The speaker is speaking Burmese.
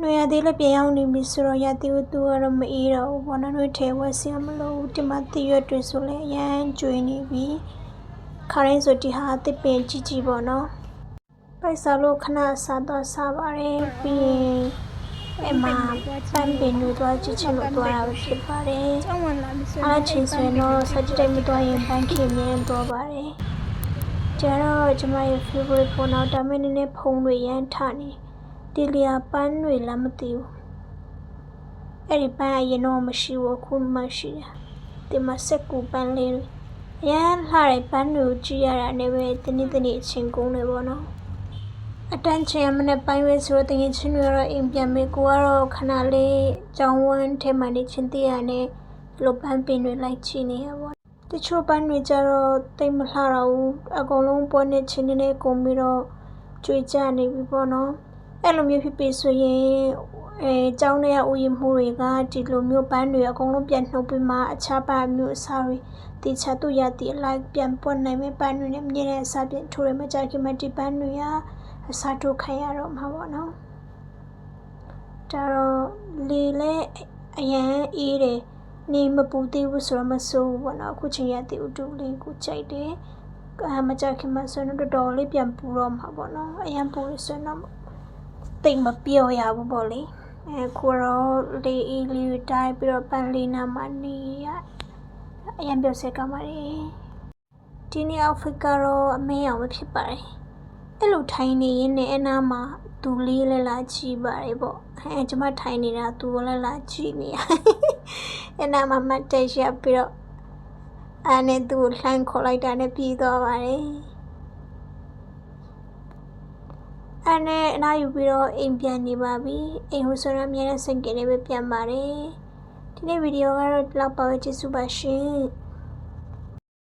နွေရသေးလည်းပြန်ရောက်နေပြီဆိုတော့ရသေးဘူးသူကတော့မအေးတော့ဘူးပေါ့နော်နွေထဲဝက်စရာမလိုဘူးဒီမှာတရွက်တွေဆိုလည်းအရန်ကျွေးနေပြီခါရင်းဆိုဒီဟာတစ်ပင်ကြီးကြီးပေါ့နော်ပိုက်စားလို့ခဏစားတော့စားပါတယ်ပြီးရင်အမပန်းပင်တွေသွားကြည့်ချင်လို့သွားတာဖြစ်ပါတယ်အားချင်းဆိုရင်တော့စကြတဲ့မသွားရင်ပန်းခင်မြင်တော့ပါတယ်ကျတော့ကျမရဲ့ favorite ပေါ့နော်ဒါမဲ့နည်းနည်းဖုံးတွေရမ်းထနေဒီလျာပန်းတွေလည်းမသိဘူးအဲ့ဒီပန်းအရင်တော့မရှိဘူးအခုမှရှိတယ်ဒီမှာစက်ကူပန်းလေးတွေရမ်းလှတဲ့ပန်းတွေကိုကြည့်ရတာနဲ့ပဲတနေ့အချိန်ကုန်တယ်ပေါ့နော်အတန်းချင်မနဲ့ပိုင်းဝဲဆိုတော့တကယ်ချင်းတွေတော့အိမ်ပြန်ပြီကိုကတော့ခဏလေးကြောင်းဝမ်းထဲမှာနေချင်းတရနဲ့လိုပန်းပင်တွေလိုက်ချီနေရပေါ့တချို့ပန်းတွေကြတော့တိတ်မလှတော့ဘူးအကုန်လုံးပေါ်နေချင်းနေကုန်ပြီးတော့ကျွေးကြနေပြီပေါ့နော်အဲ့လိုမျိုးဖြစ်ပြီဆိုရင်ကျောင်းထဲကဥယျာဉ်မှုတွေကဒီလိုမျိုးပန်းတွေအကုန်လုံးပြန်နှုတ်ပြီးမှအခြားပန်းမျိုးအစားတွေဒီချသူရတီအလိုက်ပြန်ပွက်နိုင်မဲ့ပန်းတွေနဲ့မြင်တဲ့အစားပြန်ထိုးရမှကြခင်မှဒီပန်းတွေကအစားထိုးခိုင်းရတော့မှာပေါ့နော်ဒါတော့လေလဲအရန်အေးတယ်နေမပူသေးဘူးဆိုတော့မဆိုးဘူးပေါ့နော်အခုချိန်ရတီဥတူလေးကိုကြိုက်တယ်မကြခင်မှဆိုတော့တော်တော်လေးပြန်ပူတော့မှာပေါ့နော်အရန်ပူရဆိုတော့တိတ်မပြော့ရဘူးပေါ့လေခုတော့လေအေးလေးတိုင်းပြီးတော့ပန်းလေးနာမှနေရအရန်ပြောစက်ကမှာလေဒီနေ့ outfit ကတော့အမင်းအောင်ပဲဖြစ်ပါတယ်အဲ့လိုထိုင်နေရင်းနဲ့အနားမှာသူလေးလည်းလာကြည့်ပါတယ်ပေါ့ကျမထိုင်နေတာသူလည်းလာကြည့်နေရအနားမှာမတ်တက်ရပြီးတော့အဲ့နဲ့သူလှမ်းခေါ်လိုက်တာနဲ့ပြီးသွားပါတယ်အဲ့နဲ့အနားယူပြီးတော့အိမ်ပြန်နေပါပြီအိမ်ဟိုဆိုတော့အများနဲ့စင်ကင်းလေးပဲပြန်ပါတယ်ဒီနေ့ဗီဒီယိုကတော့ဒီလောက်ပါပဲကျေးဇူးပါရှင်